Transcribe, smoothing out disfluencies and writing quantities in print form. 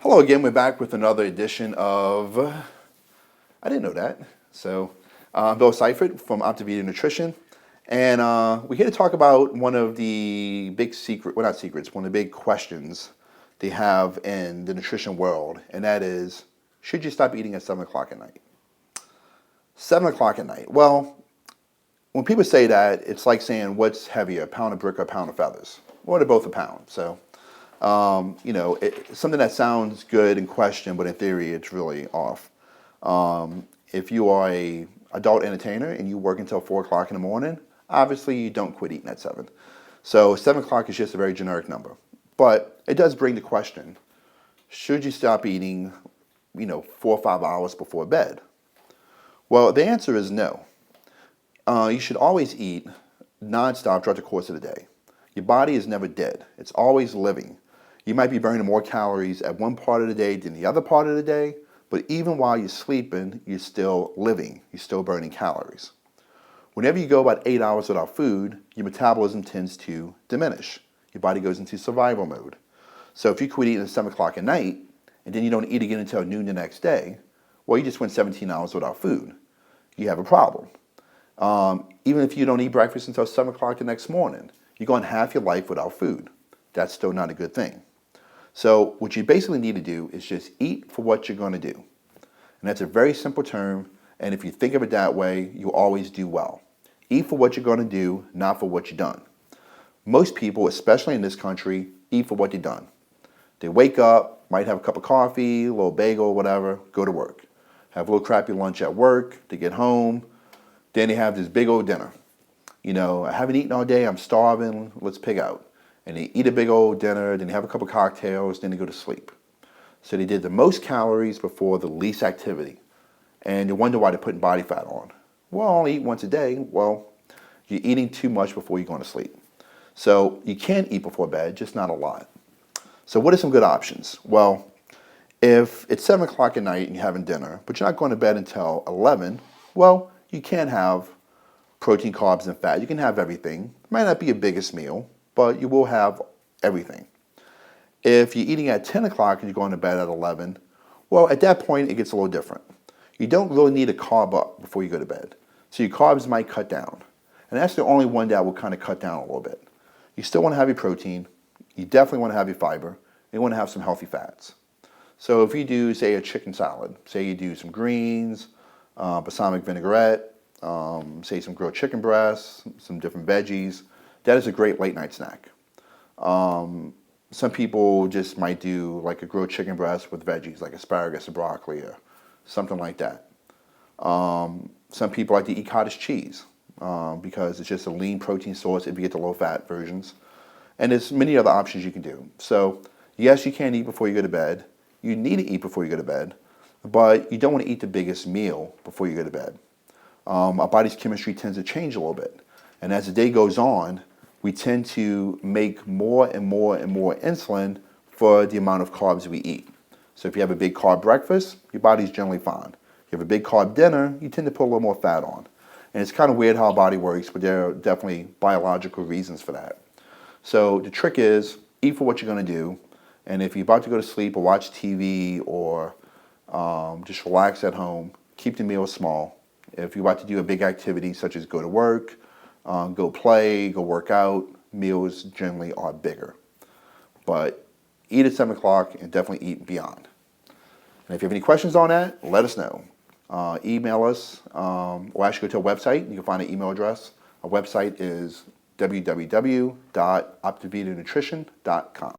Hello again, we're back with another edition of, I didn't know that. So, I'm Bill Seifert from Optivita Nutrition, and we're here to talk about one of the big not secrets, one of the big questions they have in the nutrition world, and that is, should you stop eating at 7 o'clock at night? 7 o'clock at night. Well, when people say that, it's like saying, what's heavier, a pound of brick or a pound of feathers? Well, they're both a pound, so. Something that sounds good in question, but in theory, it's really off. If you are a adult entertainer and you work until 4 o'clock in the morning, obviously you don't quit eating at 7. So 7 o'clock is just a very generic number. But it does bring the question, should you stop eating, 4 or 5 hours before bed? Well, the answer is no. You should always eat nonstop throughout the course of the day. Your body is never dead. It's always living. You might be burning more calories at one part of the day than the other part of the day, but even while you're sleeping, you're still living. You're still burning calories. Whenever you go about 8 hours without food, your metabolism tends to diminish. Your body goes into survival mode. So if you quit eating at 7 o'clock at night, and then you don't eat again until noon the next day, well, you just went 17 hours without food. You have a problem. Even if you don't eat breakfast until 7 o'clock the next morning, you're going half your life without food. That's still not a good thing. So what you basically need to do is just eat for what you're going to do. And that's a very simple term, and if you think of it that way, you'll always do well. Eat for what you're going to do, not for what you've done. Most people, especially in this country, eat for what they've done. They wake up, might have a cup of coffee, a little bagel, whatever, go to work. Have a little crappy lunch at work, they get home, then they have this big old dinner. I haven't eaten all day, I'm starving, let's pig out. And they eat a big old dinner, then they have a couple cocktails, then they go to sleep. So they did the most calories before the least activity. And you wonder why they're putting body fat on. Well, I only eat once a day. Well, you're eating too much before you're going to sleep. So you can eat before bed, just not a lot. So what are some good options? Well, if it's 7 o'clock at night and you're having dinner, but you're not going to bed until 11, well, you can have protein, carbs, and fat. You can have everything. It might not be your biggest meal, but you will have everything. If you're eating at 10 o'clock and you're going to bed at 11, well, at that point, it gets a little different. You don't really need a carb up before you go to bed. So your carbs might cut down. And that's the only one that will kind of cut down a little bit. You still want to have your protein. You definitely want to have your fiber. You want to have some healthy fats. So if you do, say, a chicken salad, say you do some greens, balsamic vinaigrette, say some grilled chicken breasts, some different veggies, that is a great late night snack. Some people just might do like a grilled chicken breast with veggies, like asparagus or broccoli or something like that. Some people like to eat cottage cheese because it's just a lean protein source if you get the low fat versions. And there's many other options you can do. So yes, you can eat before you go to bed. You need to eat before you go to bed, but you don't want to eat the biggest meal before you go to bed. Our body's chemistry tends to change a little bit. And as the day goes on, we tend to make more and more and more insulin for the amount of carbs we eat. So if you have a big carb breakfast, your body's generally fine. If you have a big carb dinner, you tend to put a little more fat on. And it's kind of weird how our body works, but there are definitely biological reasons for that. So the trick is, eat for what you're going to do. And if you're about to go to sleep or watch TV or just relax at home, keep the meal small. If you're about to do a big activity such as go to work, go play, go work out, meals generally are bigger. But eat at 7 o'clock and definitely eat beyond. And if you have any questions on that, let us know. Email us or actually go to our website. You can find an email address. Our website is www.optivitanutrition.com.